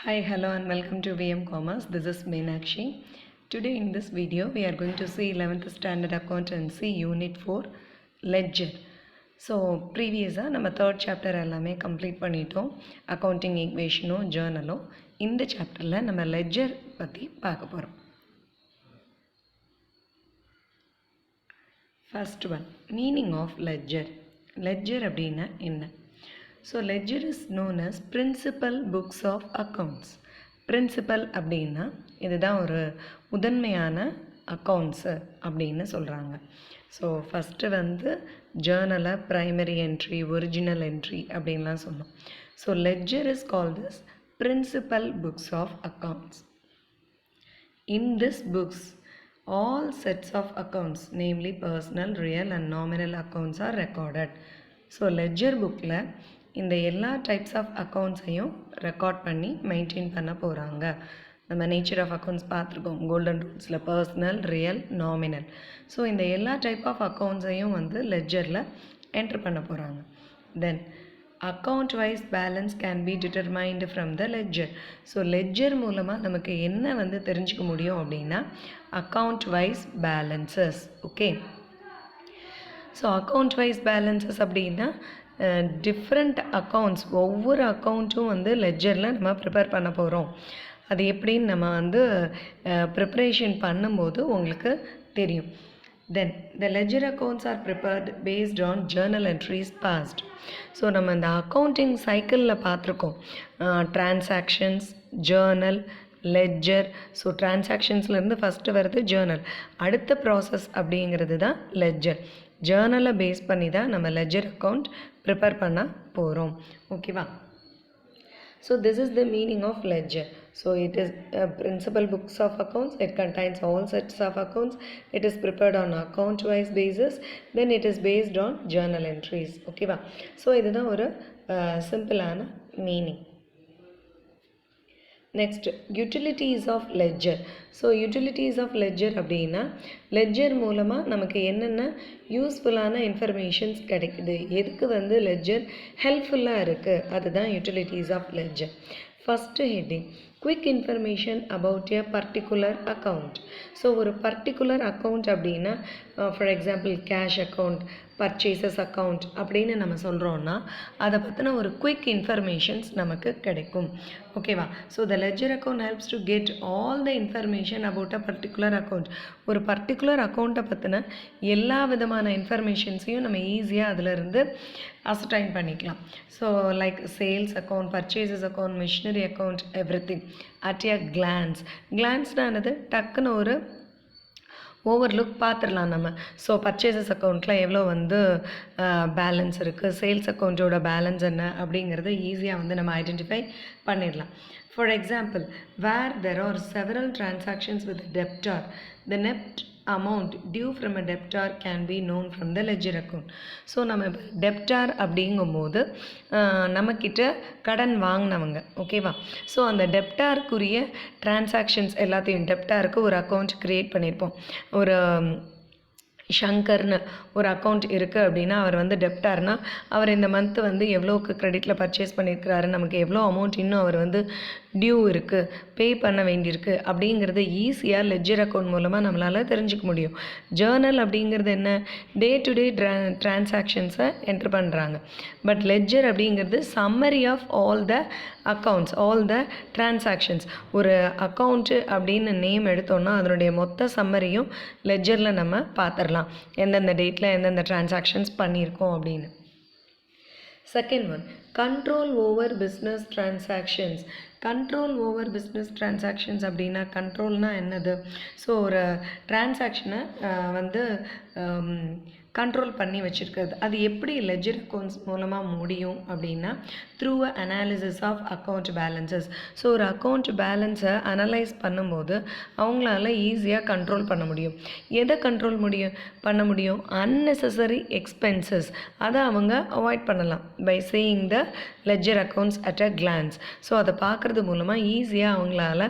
Hi, hello and welcome to VM Commerce. This is Meenakshi. Today in this video, we are going to see 11th Standard Accountancy Unit 4 Ledger. So, previously, நம்ம third chapter எல்லாமே complete பண்ணிட்டோம். Accounting equation journal இந்த chapterல நம்ம ledger பத்தி பார்க்க போறோம். First one, meaning of ledger. Ledger அப்படின்னா என்ன? So ledger is known as principal books of accounts. Principal அப்படின்னா இதுதான் ஒரு முதன்மையான அக்கௌண்ட்ஸு அப்படின்னு சொல்கிறாங்க. ஸோ ஃபஸ்ட்டு வந்து ஜேர்னலை ப்ரைமரி என்ட்ரி ஒரிஜினல் என்ட்ரி அப்படின்லாம் சொன்னோம். So ledger is called this principal books of accounts. In this books all sets of accounts, namely personal, real and nominal accounts are recorded. So ledger புக்கில் இந்த எல்லா types of அக்கௌண்ட்ஸையும் record பண்ணி maintain பண்ண போகிறாங்க. நம்ம நேச்சர் ஆஃப் அக்கௌண்ட்ஸ் பார்த்துருக்கோம் golden ரூல்ஸில் பர்சனல், ரியல், நாமினல். ஸோ இந்த எல்லா டைப் ஆஃப் அக்கௌண்ட்ஸையும் வந்து லெட்ஜரில் என்ட்ரு பண்ண போகிறாங்க. Then account wise balance can be determined from the ledger. So ledger மூலமாக நமக்கு என்ன வந்து தெரிஞ்சுக்க முடியும் அப்படின்னா account wise balances. Okay, so account wise balances அப்படின்னா டிஃப்ரெண்ட் அக்கௌண்ட்ஸ், ஒவ்வொரு அக்கௌண்ட்டும் வந்து லெட்ஜரில் நம்ம ப்ரிப்பேர் பண்ண போகிறோம். அது எப்படின்னு நம்ம வந்து ப்ரிப்பரேஷன் பண்ணும்போது உங்களுக்கு தெரியும். Then the ledger accounts are prepared based on journal entries passed. So நம்ம இந்த அக்கௌண்டிங் சைக்கிளில் பார்த்துருக்கோம் டிரான்சாக்ஷன்ஸ், ஜேர்னல், லெட்ஜர். ஸோ டிரான்சாக்ஷன்ஸ்லேருந்து ஃபஸ்ட்டு வருது ஜேர்னல், அடுத்த ப்ராசஸ் அப்படிங்கிறது தான் லெட்ஜர். ஜேர்னலை பேஸ் பண்ணி தான் நம்ம லெட்ஜர் அக்கௌண்ட் ப்ரிப்பேர் பண்ண போகிறோம். ஓகேவா? So this is the meaning of ledger. So it is principal books of accounts. It contains all sets of accounts. It is prepared on account wise basis. Then it is based on journal entries. Okay va? So இதுதான் ஒரு சிம்பிளான meaning. Next utilities of ledger. So utilities of ledger அப்படின்னா ledger மூலமாக நமக்கு என்னென்ன யூஸ்ஃபுல்லான informations கிடைக்குது, எதுக்கு வந்து லெட்ஜர் ஹெல்ப்ஃபுல்லாக இருக்குது, அதுதான் utilities of ledger. First heading quick information about a particular account. So ஒரு பர்டிகுலர் அக்கௌண்ட் அப்படின்னா for example cash account, purchases account அப்படின்னு நம்ம சொல்கிறோன்னா அதை பற்றின ஒரு குயிக் இன்ஃபர்மேஷன்ஸ் நமக்கு கிடைக்கும். ஓகேவா? So the ledger account helps to get all the information about a particular account. ஒரு பர்டிகுலர் அக்கௌண்ட்டை பற்றின எல்லா விதமான இன்ஃபர்மேஷன்ஸையும் நம்ம ஈஸியாக அதிலிருந்து அசர்டைன் பண்ணிக்கலாம். So like sales account, purchases account, machinery account, everything at a glance. கிளான்ஸ்னானது டக்குன்னு ஒரு ஓவர்லுக் பார்த்துடலாம் நம்ம. ஸோ பர்ச்சேசஸ் அக்கௌண்ட்டில் எவ்வளோ வந்து பேலன்ஸ் இருக்குது, சேல்ஸ் அக்கௌண்ட்டோட பேலன்ஸ் என்ன அப்படிங்கிறத ஈஸியாக வந்து நம்ம ஐடென்டிஃபை பண்ணிடலாம். For example, where there are several transactions with debtor, the net amount due from a debtor can be known from the ledger account. So நம்ம டெப்டார் அப்படிங்கும்போது நம்மக்கிட்ட கடன் வாங்கினவங்க, ஓகேவா? ஸோ அந்த டெப்டாருக்குரிய டிரான்சாக்ஷன்ஸ் எல்லாத்தையும், டெப்டாருக்கு ஒரு அக்கௌண்ட் க்ரியேட் பண்ணியிருப்போம். ஒரு ஷங்கர்னு ஒரு அக்கௌண்ட் இருக்குது அப்படின்னா அவர் வந்து டெப்டார்னா அவர் இந்த மந்த்து வந்து எவ்வளோக்கு க்ரெடிட்டில் பர்ச்சேஸ் பண்ணியிருக்கிறாரு, நமக்கு எவ்வளோ அமௌண்ட் இன்னும் அவர் வந்து டியூ இருக்குது, பே பண்ண வேண்டியிருக்கு அப்படிங்கிறது ஈஸியாக லெட்ஜர் அக்கௌண்ட் மூலமாக நம்மளால் தெரிஞ்சுக்க முடியும். ஜேர்னல் அப்படிங்கிறது என்ன, டே டு டே டிரான்சாக்ஷன்ஸை என்ட்ரு பண்ணுறாங்க. பட் லெட்ஜர் அப்படிங்கிறது summary of all the accounts, all the transactions. ஒரு அக்கௌண்ட்டு அப்படின்னு நேம் எடுத்தோன்னா அதனுடைய மொத்த சம்மரியும் லெட்ஜரில் நம்ம பார்த்துடலாம், எந்தெந்த டேட்டில் எந்தெந்த டிரான்சாக்ஷன்ஸ் பண்ணியிருக்கோம் அப்படின்னு. Second one, control over business transactions. Control over business transactions அப்படின்னா கண்ட்ரோல்னால் என்னது? ஸோ ஒரு டிரான்சாக்ஷனை வந்து கண்ட்ரோல் பண்ணி வச்சுருக்கிறது. அது எப்படி லெட்ஜர் அக்கௌண்ட்ஸ் மூலமாக முடியும் அப்படின்னா through a analysis of account balances. So ஒரு அக்கௌண்ட் பேலன்ஸை அனலைஸ் பண்ணும்போது அவங்களால ஈஸியாக கண்ட்ரோல் பண்ண முடியும். எதை கண்ட்ரோல் பண்ண முடியும்? அன்னெசசரி எக்ஸ்பென்சஸ், அதை அவங்க அவாய்ட் பண்ணலாம் by saying the ledger accounts at a glance. So அதை பார்க்குறது மூலமாக ஈஸியாக அவங்களால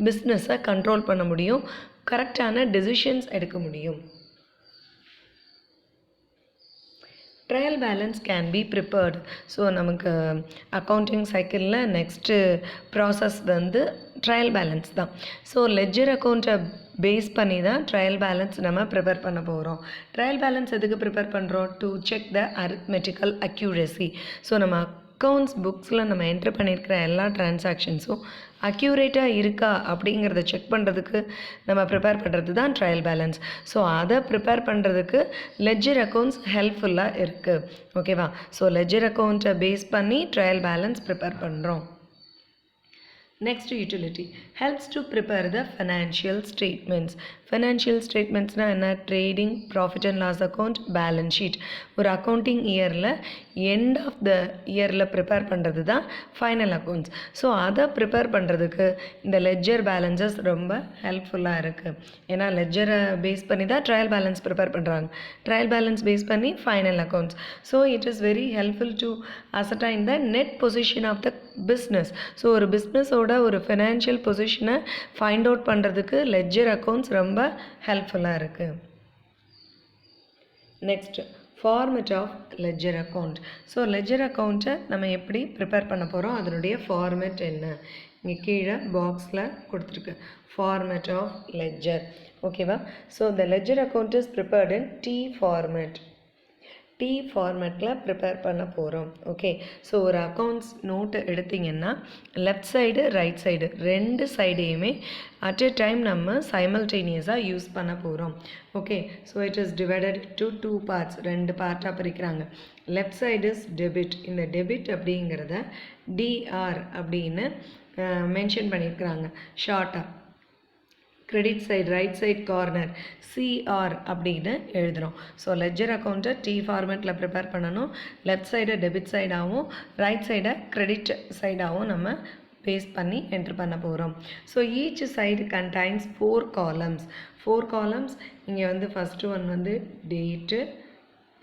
பிஸ்னஸை கண்ட்ரோல் பண்ண முடியும், கரெக்டான டெசிஷன்ஸ் எடுக்க முடியும். Trial balance can B prepared. So நமக்கு அக்கௌண்டிங் சைக்கிளில் நெக்ஸ்ட்டு ப்ராசஸ் வந்து ட்ரையல் பேலன்ஸ் தான். ஸோ லெட்ஜர் அக்கௌண்ட்டை பேஸ் பண்ணி தான் ட்ரையல் பேலன்ஸ் நம்ம ப்ரிப்பேர் பண்ண போகிறோம். ட்ரையல் பேலன்ஸ் எதுக்கு ப்ரிப்பேர் பண்ணுறோம்? To check the arithmetical accuracy. So நம்ம அக்கௌண்ட்ஸ் புக்ஸில் நம்ம என்ட்ரு பண்ணியிருக்கிற எல்லா டிரான்சாக்ஷன்ஸும் அக்யூரேட்டாக இருக்கா அப்படிங்கிறத செக் பண்ணுறதுக்கு நம்ம ப்ரிப்பேர் பண்ணுறது தான் ட்ரையல் பேலன்ஸ். ஸோ அதை ப்ரிப்பேர் பண்ணுறதுக்கு லெட்ஜர் அக்கௌண்ட்ஸ் ஹெல்ப்ஃபுல்லாக இருக்குது. ஓகேவா? ஸோ லெட்ஜர் அக்கௌண்ட்டை பேஸ் பண்ணி ட்ரையல் பேலன்ஸ் ப்ரிப்பேர் பண்ணுறோம். Next utility helps to prepare the financial statements. Financial statementsனா என்ன? Trading, profit and loss account, balance sheet. ஒரு அக்கௌண்டிங் இயரில் எண்ட் ஆஃப் த இயரில் ப்ரிப்பேர் பண்ணுறது தான் ஃபைனல் அக்கௌண்ட்ஸ். ஸோ அதை ப்ரிப்பேர் பண்ணுறதுக்கு இந்த லெட்ஜர் பேலன்சஸ் ரொம்ப ஹெல்ப்ஃபுல்லாக இருக்குது. ஏன்னா லெட்ஜரை பேஸ் பண்ணி தான் ட்ரையல் பேலன்ஸ் ப்ரிப்பேர் பண்ணுறாங்க. ட்ரையல் பேலன்ஸ் பேஸ் பண்ணி final accounts. So it is very helpful to ascertain the net position of the business. So ஒரு பிஸ்னஸோட ஒரு ஃபினான்ஷியல் பொசிஷனை ஃபைண்ட் அவுட் பண்ணுறதுக்கு லெட்ஜர் அக்கௌண்ட்ஸ் ரொம்ப ஹெல்ப்ஃபுல்லாக இருக்குது. Next format of ledger account. So ledger அக்கௌண்ட்டை நம்ம எப்படி ப்ரிப்பேர் பண்ண போகிறோம், அதனுடைய ஃபார்மேட் என்ன? இங்கே கீழே பாக்ஸில் கொடுத்துருக்கு ஃபார்மேட் ஆஃப் லெட்ஜர். ஓகேவா? So the ledger account is prepared in T format. T ஃபார்மேட்டில் ப்ரிப்பேர் பண்ண போகிறோம். ஓகே. ஸோ ஒரு அக்கௌண்ட்ஸ் நோட்டு எடுத்திங்கன்னா லெஃப்ட் சைடு ரைட் சைடு ரெண்டு சைடையுமே அட் எ டைம் நம்ம சைமல்டேனியஸாக யூஸ் பண்ண போகிறோம். Okay. So it is divided to 2 parts. ரெண்டு பார்ட்டாக பிரிக்கிறாங்க. Left side is debit. இந்த டெபிட் அப்படிங்கிறத DR அப்படின்னு மென்ஷன் பண்ணியிருக்கிறாங்க ஷார்ட்டாக. Credit side right side corner CR அப்படின்னு எழுதுகிறோம். ஸோ லெட்ஜர் அக்கௌண்ட்டை T ஃபார்மேட்டில் ப்ரிப்பேர் பண்ணணும். லெஃப்ட் சைடை டெபிட் சைடாகவும் ரைட் சைடை கிரெடிட் சைடாகவும் நம்ம பேஸ் பண்ணி என்ட்ரு பண்ண போகிறோம். So each side contains 4 columns. 4 columns. இங்கே வந்து ஃபஸ்ட்டு ஒன் வந்து டேட்டு,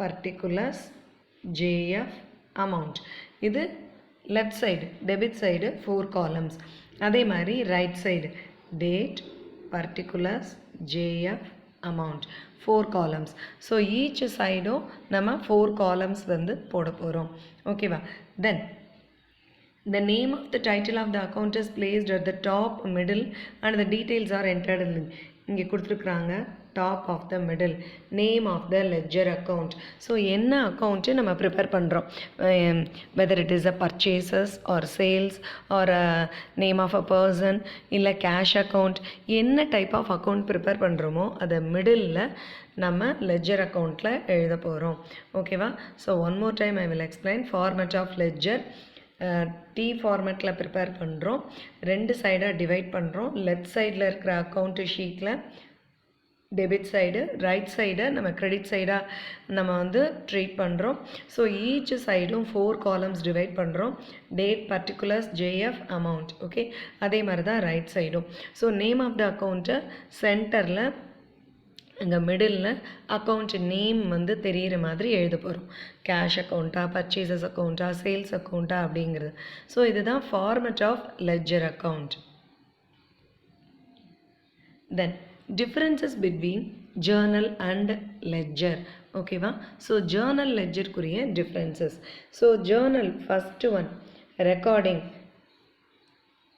பர்டிகுலர்ஸ், JF, அமௌண்ட். இது left side debit side 4 columns. அதே மாதிரி right side date, particulars, JF, amount, 4 columns. So each side நம்ம 4 columns வந்து போட போகிறோம். ஓகேவா? Then the name of the title of the account is placed at the top, middle and the details are entered in. இங்கே கொடுத்துருக்குறாங்க top of the middle, name of the ledger account. So என்ன account நம்ம prepare பண்ணுறோம், whether it is a purchases or sales or name of a person இல்லை cash account, என்ன type of account prepare பண்ணுறோமோ அதை மிடிலில் நம்ம லெட்ஜர் அக்கௌண்ட்டில் எழுத போகிறோம். ஓகேவா? So one more time I will explain format of ledger. T ஃபார்மேட்டில் ப்ரிப்பேர் பண்ணுறோம். ரெண்டு சைடாக டிவைட் பண்ணுறோம். லெஃப்ட் சைடில் இருக்கிற அக்கௌண்ட்டு ஷீட்டில் டெபிட் சைடு, ரைட் சைடை நம்ம கிரெடிட் சைடாக நம்ம வந்து ட்ரீட் பண்ணுறோம். ஸோ ஈச் சைடும் 4 காலம்ஸ் டிவைட் பண்ணுறோம். Date, particulars, JF, amount. Okay. அதே மாதிரி தான் ரைட் சைடும். ஸோ நேம் ஆஃப் த அக்கௌண்ட்டை சென்டரில் இங்கே மிடில் அக்கௌண்ட் நேம் வந்து தெரிகிற மாதிரி எழுத போகிறோம். கேஷ் அக்கௌண்ட்டா, பர்ச்சேசஸ் அக்கௌண்ட்டா, சேல்ஸ் அக்கௌண்ட்டா அப்படிங்கிறது. ஸோ இதுதான் format of ledger account. Then differences between journal and ledger. ஓகேவா? ஸோ ஜேர்னல் லெட்ஜருக்குரிய differences. So journal first one recording.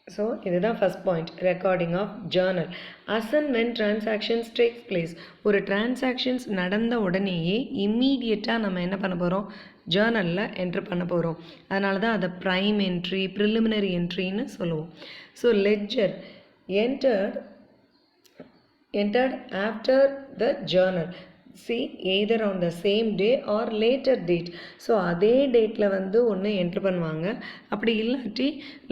So இதுதான் first point, recording of journal. As and when transactions takes place. ஒரு transactions நடந்த உடனேயே இம்மீடியட்டாக நம்ம என்ன பண்ண போகிறோம், ஜேர்னலில் என்ட்ரு பண்ண போகிறோம். அதனால தான் அதை ப்ரைம் என்ட்ரி, ப்ரிலிமினரி என்ட்ரின்னு சொல்லுவோம். So ledger entered after the journal. See, either on the same day or later date. So அதே டேட்டில் வந்து ஒன்று என்ட்ரு பண்ணுவாங்க. அப்படி இல்லாட்டி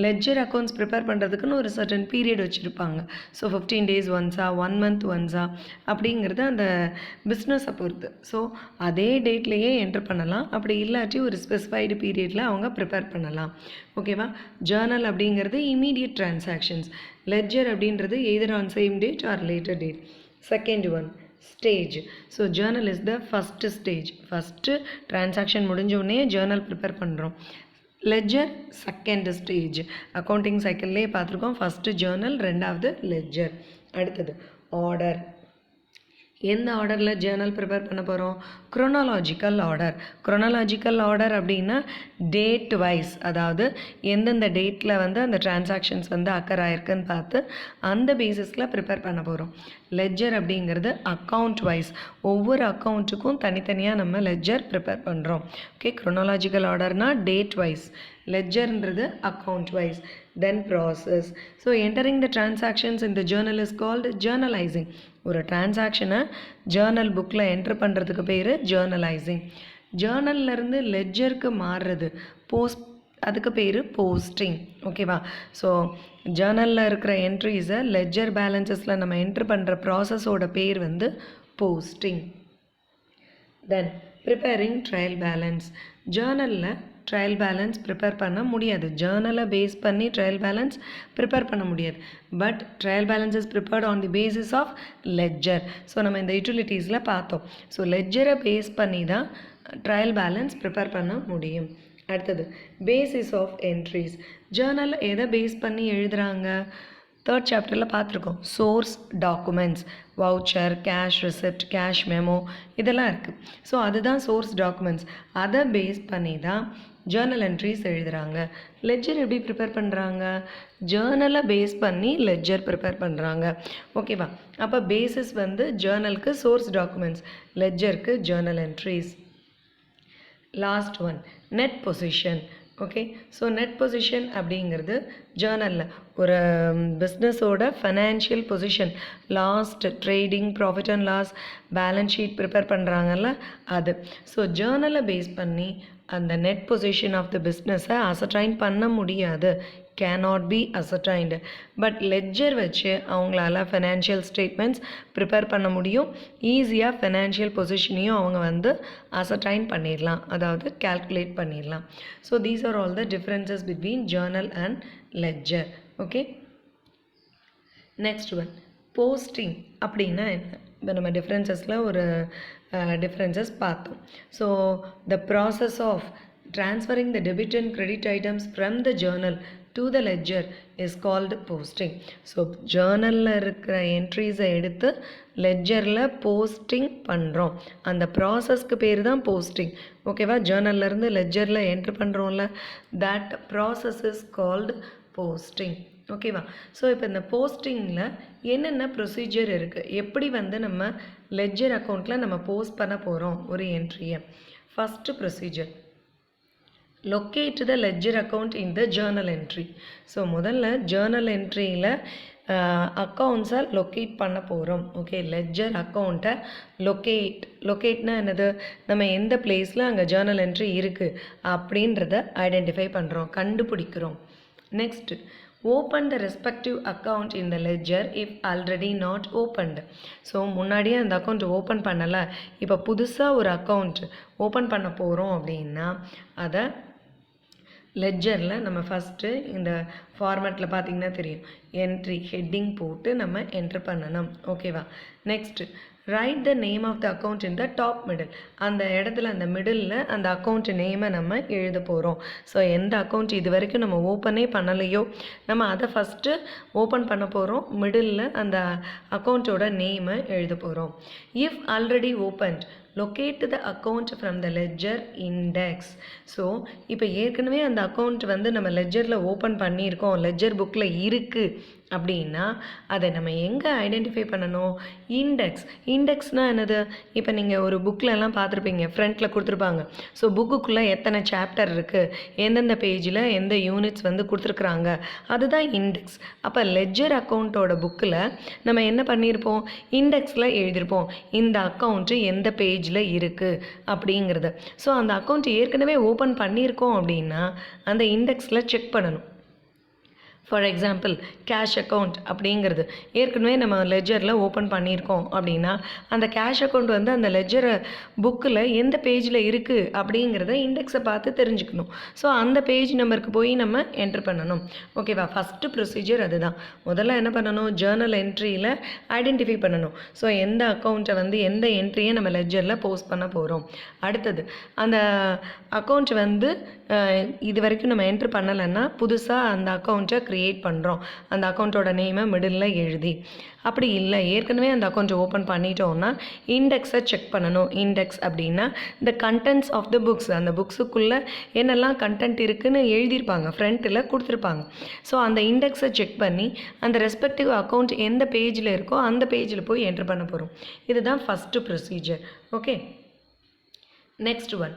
லெட்ஜர் அக்கௌண்ட்ஸ் ப்ரிப்பேர் பண்ணுறதுக்குன்னு ஒரு சர்டன் பீரியட் வச்சுருப்பாங்க. ஸோ 15 days ஒன்ஸா, 1 month ஒன்ஸா அப்படிங்கிறது அந்த பிஸ்னஸை பொறுத்து. ஸோ அதே டேட்லேயே என்ட்ரு பண்ணலாம். அப்படி இல்லாட்டி ஒரு ஸ்பெசிஃபைடு பீரியடில் அவங்க ப்ரிப்பேர் பண்ணலாம். ஓகேவா? ஜேர்னல் அப்படிங்கிறது இமீடியட் டிரான்சாக்ஷன்ஸ். லெட்ஜர் அப்படின்றது either on same date R later date. Second one stage. So Journal is the first stage. First transaction முடிஞ்சோடனே ஜேர்னல் ப்ரிப்பேர் பண்ணுறோம். Ledger second stage. அக்கௌண்டிங் சைக்கிள்லேயே பார்த்துருக்கோம். ஃபஸ்ட்டு ஜேர்னல், ரெண்டாவது ledger. அடுத்தது order. எந்த ஆர்டரில் Journal prepare பண்ண போகிறோம்? Chronological order. குரோனாலாஜிக்கல் ஆர்டர் அப்படின்னா டேட் வைஸ், அதாவது எந்தெந்த டேட்டில் வந்து அந்த டிரான்சாக்ஷன்ஸ் வந்து அக்கர் ஆயிருக்குன்னு பார்த்து அந்த பேசிஸில் ப்ரிப்பேர் பண்ண போகிறோம். லெட்ஜர் அப்படிங்கிறது அக்கௌண்ட் வைஸ், ஒவ்வொரு அக்கௌண்ட்டுக்கும் தனித்தனியாக நம்ம லெட்ஜர் ப்ரிப்பேர் பண்ணுறோம். ஓகே, குரோனாலாஜிக்கல் ஆர்டர்னால் டேட் வைஸ், லெட்ஜர்ன்றது account wise. Then process. So entering the transactions in the journal is called journalizing. ஒரு டிரான்சாக்ஷனை ஜேர்னல் புக்கில் என்ட்ரு பண்ணுறதுக்கு பேர் ஜேர்னலைசிங். ஜேர்னல்லேருந்து லெட்ஜருக்கு மாறுறது அதுக்கு பேர் போஸ்டிங். ஓகேவா? ஸோ ஜேர்னலில் இருக்கிற என்ட்ரிஸை லெட்ஜர் பேலன்சஸில் நம்ம என்ட்ரு பண்ணுற ப்ராசஸோட பேர் வந்து posting. Then preparing trial balance. ஜேர்னலில் ட்ரையல் பேலன்ஸ் ப்ரிப்பேர் பண்ண முடியாது. ஜேர்னலை பேஸ் பண்ணி ட்ரையல் பேலன்ஸ் ப்ரிப்பேர் பண்ண முடியாது. But trial balance is prepared on the basis of ledger. So நம்ம இந்த யூட்டிலிட்டிஸில் பார்த்தோம். ஸோ லெட்ஜரை பேஸ் பண்ணி தான் ட்ரையல் பேலன்ஸ் ப்ரிப்பேர் பண்ண முடியும். அடுத்தது பேசிஸ் ஆஃப் என்ட்ரிஸ். ஜேர்னலில் எதை பேஸ் பண்ணி எழுதுகிறாங்க? தேர்ட் சாப்டரில் பார்த்துருக்கோம். Source documents, voucher, cash receipt, cash memo, இதெல்லாம் இருக்குது. ஸோ அதுதான் சோர்ஸ் டாக்குமெண்ட்ஸ். அதை பேஸ் பண்ணி தான் ஜேர்னல் என்ட்ரிஸ் எழுதுகிறாங்க. லெட்ஜர் எப்படி ப்ரிப்பேர் பண்ணுறாங்க? ஜேர்னலை பேஸ் பண்ணி லெட்ஜர் ப்ரிப்பேர் பண்ணுறாங்க. ஓகேவா? அப்போ பேசிஸ் வந்து ஜேர்னலுக்கு சோர்ஸ் டாக்குமெண்ட்ஸ், லெட்ஜருக்கு journal entries. Last one net position. Okay, so net position அப்படிங்கிறது ஜேர்னலில் ஒரு பிஸ்னஸோட financial position, last trading, profit and loss, balance sheet prepare பண்ணுறாங்கல்ல அது. ஸோ ஜேர்னலை பேஸ் பண்ணி அந்த நெட் பொசிஷன் ஆஃப் த பிஸ்னஸை அசர்டைன் பண்ண முடியாது, cannot be ascertained. But ledger வச்சு அவங்களால ஃபினான்ஷியல் ஸ்டேட்மெண்ட்ஸ் ப்ரிப்பேர் பண்ண முடியும். ஈஸியாக ஃபினான்ஷியல் பொசிஷனையும் அவங்க வந்து அசர்டைன் பண்ணிடலாம், அதாவது கால்குலேட் பண்ணிடலாம். So these are all the differences between journal and ledger. Okay, next one posting அப்படின்னா என்ன? இப்போ நம்ம டிஃப்ரென்சஸில் ஒரு டிஃப்ரென்சஸ் பார்த்தோம். So the process of transferring the debit and credit items from the journal to the ledger is called posting. So ஜேர்னலில் இருக்கிற என்ட்ரிஸை எடுத்து லெட்ஜரில் போஸ்டிங் பண்ணுறோம். அந்த ப்ராசஸ்க்கு பேர் தான் போஸ்டிங். ஓகேவா? ஜேர்னல்லேருந்து லெட்ஜரில் என்ட்ரு பண்ணுறோம்ல, that process is called posting. ஓகேவா? ஸோ இப்போ இந்த போஸ்டிங்கில் என்னென்ன ப்ரொசீஜர் இருக்குது, எப்படி வந்து நம்ம லெட்ஜர் அக்கௌண்ட்டில் நம்ம போஸ்ட் பண்ண போகிறோம் ஒரு என்ட்ரியை. First procedure, locate the ledger account in the journal entry. So முதல்ல ஜேர்னல் என்ட்ரியில் அக்கௌண்ட்ஸை லொக்கேட் பண்ண போகிறோம். ஓகே, லெட்ஜர் அக்கௌண்ட்டை லொக்கேட்னா என்னது? நம்ம எந்த பிளேஸில் அங்கே ஜேர்னல் என்ட்ரி இருக்குது அப்படின்றத ஐடென்டிஃபை பண்ணுறோம், கண்டுபிடிக்கிறோம். Next, open the respective account in the ledger if already not opened. So முன்னாடியே அந்த அக்கௌண்ட் ஓப்பன் பண்ணலை, இப்போ புதுசாக ஒரு அக்கௌண்ட் ஓப்பன் பண்ண போகிறோம் அப்படின்னா அதை லெட்ஜரில் நம்ம ஃபஸ்ட்டு இந்த ஃபார்மேட்டில் பார்த்திங்கன்னா தெரியும், என்ட்ரி ஹெட்டிங் போட்டு நம்ம என்ட்ரு பண்ணணும். ஓகேவா? Next right the name of the account in the top middle. அந்த இடத்துல அந்த மிடில் அந்த அக்கௌண்ட் நேமை நம்ம எழுத போகிறோம். ஸோ எந்த அக்கௌண்ட் இது வரைக்கும் நம்ம ஓப்பனே பண்ணலையோ நம்ம அதை ஃபஸ்ட்டு ஓப்பன் பண்ண போகிறோம். மிடில் அந்த அக்கௌண்ட்டோட நேமை எழுத போகிறோம். If already opened locate the account from the ledger index. So இப்போ ஏற்கனவே அந்த அக்கௌண்ட் வந்து நம்ம லெட்ஜரில் ஓப்பன் பண்ணியிருக்கோம், லெட்ஜர் புக்கில் இருக்குது அப்படின்னா அதை நம்ம எங்கே ஐடென்டிஃபை பண்ணணும்? இண்டெக்ஸ். இண்டெக்ஸ்னால் என்னது? இப்போ நீங்கள் ஒரு புக்கிலலாம் பார்த்துருப்பீங்க, ஃப்ரண்ட்டில் கொடுத்துருப்பாங்க. ஸோ புக்குக்குள்ளே எத்தனை சாப்டர் இருக்குது, எந்தெந்த பேஜில் எந்த யூனிட்ஸ் வந்து கொடுத்துருக்குறாங்க, அதுதான் இண்டெக்ஸ். அப்போ லெட்ஜர் அக்கௌண்ட்டோட புக்கில் நம்ம என்ன பண்ணியிருப்போம்? இண்டெக்ஸில் எழுதியிருப்போம் இந்த அக்கௌண்ட்டு எந்த பேஜில் இருக்குது அப்படிங்கிறது. ஸோ அந்த அக்கௌண்ட் ஏற்கனவே ஓப்பன் பண்ணியிருக்கோம் அப்படின்னா அந்த இண்டெக்ஸில் செக் பண்ணணும். ஃபார் எக்ஸாம்பிள் கேஷ் அக்கௌண்ட் அப்படிங்கிறது ஏற்கனவே நம்ம லெட்ஜரில் ஓப்பன் பண்ணியிருக்கோம் அப்படின்னா அந்த கேஷ் அக்கௌண்ட் வந்து அந்த லெட்ஜர் புக்கில் எந்த பேஜில் இருக்குது அப்படிங்கிறத இண்டெக்ஸை பார்த்து தெரிஞ்சுக்கணும். ஸோ அந்த பேஜ் நம்பருக்கு போய் நம்ம என்ட்ரு பண்ணணும். ஓகேவா? ஃபஸ்ட்டு ப்ரொசீஜர் அதுதான். முதல்ல என்ன பண்ணணும்? ஜேர்னல் என்ட்ரியில் ஐடென்டிஃபை பண்ணணும். ஸோ எந்த அக்கௌண்ட்டை வந்து எந்த என்ட்ரியை நம்ம லெட்ஜரில் போஸ்ட் பண்ண போகிறோம். அடுத்தது அந்த அக்கௌண்ட் வந்து இது வரைக்கும் நம்ம என்ட்ரு பண்ணலைன்னா புதுசாக அந்த அக்கௌண்ட்டை க்ரியேட் பண்ணுறோம் அந்த அக்கௌண்ட்டோட நேமை மிடில் எழுதி. அப்படி இல்லை ஏற்கனவே அந்த அக்கௌண்ட் ஓப்பன் பண்ணிட்டோன்னா இண்டெக்ஸை செக் பண்ணணும். இண்டெக்ஸ் அப்படின்னா இந்த கண்டென்ட்ஸ் ஆஃப் த புக்ஸ், அந்த புக்ஸுக்குள்ளே என்னெல்லாம் கண்டென்ட் இருக்குதுன்னு எழுதியிருப்பாங்க, ஃப்ரண்ட்டில் கொடுத்துருப்பாங்க. ஸோ அந்த இண்டெக்ஸை செக் பண்ணி அந்த ரெஸ்பெக்டிவ் அக்கௌண்ட் எந்த பேஜில் இருக்கோ அந்த பேஜில் போய் என்ட்ரு பண்ண போகிறோம். இதுதான் first procedure. Okay, next one,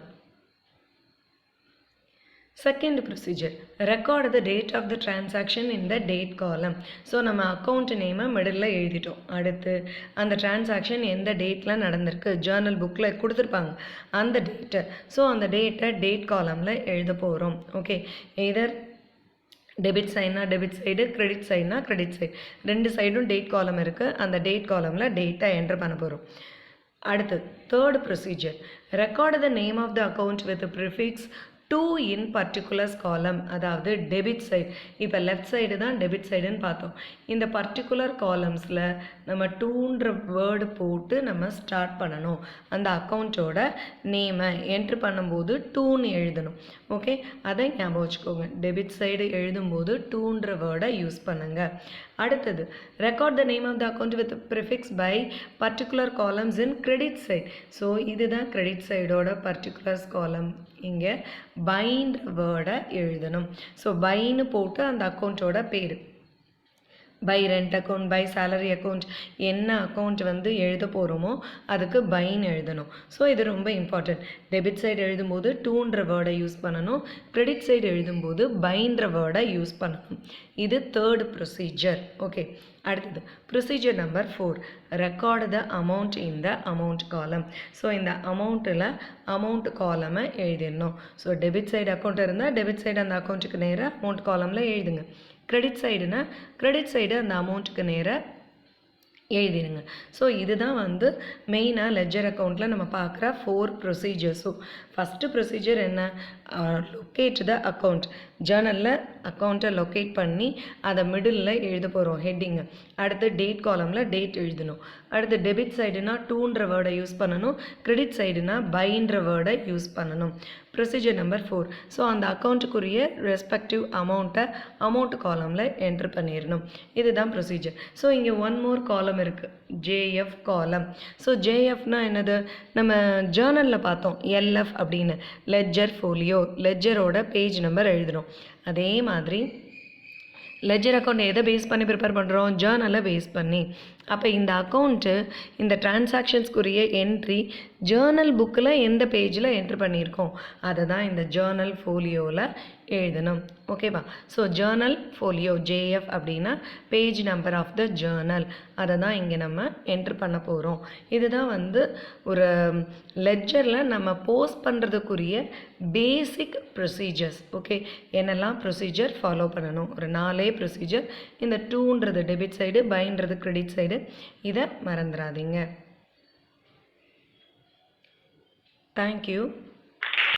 second procedure, record the date of the transaction in the date column. So நம்ம அக்கௌண்ட் நேமை மிடில் எழுதிட்டோம். அடுத்து அந்த டிரான்சாக்ஷன் எந்த டேட்டில் நடந்திருக்கு, ஜேர்னல் புக்கில் கொடுத்துருப்பாங்க அந்த டேட்டை. ஸோ அந்த டேட்டை டேட் காலமில் எழுத போகிறோம். ஓகே, எதர் டெபிட் சைட்னா டெபிட் சைடு, கிரெடிட் சைட்னா கிரெடிட் சைடு, ரெண்டு சைடும் டேட் காலம் இருக்குது. அந்த டேட் காலமில் டேட்டை என்ட்ரு பண்ண போகிறோம். அடுத்து third procedure, record the name of the account with prefix to in particulars column. அதாவது டெபிட் சைடு, இப்போ லெஃப்ட் சைடு தான் டெபிட் சைடுன்னு பார்த்தோம். இந்த பர்டிகுலர் காலம்ஸில் நம்ம டூன்ற வேர்டு போட்டு நம்ம ஸ்டார்ட் பண்ணணும். அந்த அக்கௌண்ட்டோட நேமை என்ட்ரு பண்ணும்போது டூன்னு எழுதணும். ஓகே, அதை ஞாபகம் வச்சுக்கோங்க. டெபிட் சைடு எழுதும்போது டூன்ற வேர்டை யூஸ் பண்ணுங்கள். அடுத்தது, record the name of the account with prefix by particular columns in credit side. So இதுதான் கிரெடிட் சைடோட பர்டிகுலர்ஸ் காலம். இங்கே பைன்ற வேர்டை எழுதணும். ஸோ பைன்னு போட்டு அந்த அக்கௌண்ட்டோட பேர், by rent account, by salary account, என்ன அக்கௌண்ட் வந்து எழுத போகிறோமோ அதுக்கு பைன்னு எழுதணும். ஸோ இது ரொம்ப இம்பார்ட்டன்ட். டெபிட் சைடு எழுதும்போது டூன்ற வேர்டை யூஸ் பண்ணணும், கிரெடிட் சைடு எழுதும்போது பைன்ற வேர்டை யூஸ் பண்ணணும். இது தேர்ட் ப்ரொசீஜர். ஓகே, அடுத்தது procedure number 4, record the amount in the amount column. So இந்த அமௌண்ட்டில் அமௌண்ட் காலமை எழுதிடணும். ஸோ டெபிட் சைடு அக்கௌண்ட் இருந்தால் டெபிட் சைடு அந்த அக்கௌண்ட்டுக்கு நேராக அமௌண்ட் காலமில் எழுதுங்க. கிரெடிட் சைடுனா கிரெடிட் சைடு அந்த அமௌண்ட்டுக்கு நேராக எழுதிடுங்க. ஸோ இதுதான் வந்து மெயினாக லெட்ஜர் அக்கௌண்ட்டில் நம்ம பார்க்குற 4 ப்ரொசீஜர்ஸும். ஃபஸ்ட்டு ப்ரொசீஜர் என்ன, லொக்கேட் த அக்கௌண்ட். ஜேர்னலில் அக்கௌண்ட்டை லொக்கேட் பண்ணி அதை மிடில் எழுத போகிறோம் ஹெட்டிங்கு. அடுத்து டேட் காலமில் டேட் எழுதணும். அடுத்து டெபிட் சைடுனா டூன்ற வேர்டை யூஸ் பண்ணணும், கிரெடிட் சைடுனா பைன்ற வேர்டை யூஸ் பண்ணணும். ப்ரொசீஜர் நம்பர் 4, ஸோ அந்த அக்கௌண்ட்டுக்குரிய ரெஸ்பெக்டிவ் அமௌண்ட்டை அமௌண்ட் காலமில் என்ட்ரு பண்ணிடணும். இதுதான் ப்ரொசீஜர். ஸோ இங்கே ஒன் மோர் காலம் இருக்குது, ஜேஎஃப் காலம். ஸோ ஜேஎஃப்னா என்னது, நம்ம ஜேர்னலில் பார்த்தோம் எல்எஃப் அப்படின்னு, லெட்ஜர் ஃபோலியோ, லெட்ஜரோட பேஜ் நம்பர் எழுதுகிறோம். அதே மாதிரி லெட்ஜர் அக்கௌண்ட் எதை பேஸ் பண்ணி ப்ரிப்பேர் பண்ணுறோம், ஜேர்னலை பேஸ் பண்ணி. அப்போ இந்த அக்கௌண்ட்டு இந்த டிரான்சாக்ஷன்ஸ்க்குரிய என்ட்ரி ஜேர்னல் புக்கில் எந்த பேஜில் என்ட்ரு பண்ணியிருக்கோம் அதை தான் இந்த ஜேர்னல் ஃபோலியோவில் எழுதணும். ஓகேவா? ஸோ ஜேர்னல் ஃபோலியோ ஜேஎஃப் அப்படின்னா page number of the journal, அதை தான் இங்கே நம்ம என்ட்ரு பண்ண போகிறோம். இதுதான் வந்து ஒரு லெட்ஜரில் நம்ம போஸ்ட் பண்ணுறதுக்குரிய பேசிக் ப்ரொசீஜர்ஸ். ஓகே, என்னெல்லாம் ப்ரொசீஜர் ஃபாலோ பண்ணணும், ஒரு 4 ப்ரொசீஜர். இந்த டூன்றது டெபிட் சைடு, பைன்றது கிரெடிட் சைடு, இதை மறந்துடாதீங்க. தேங்க்யூ.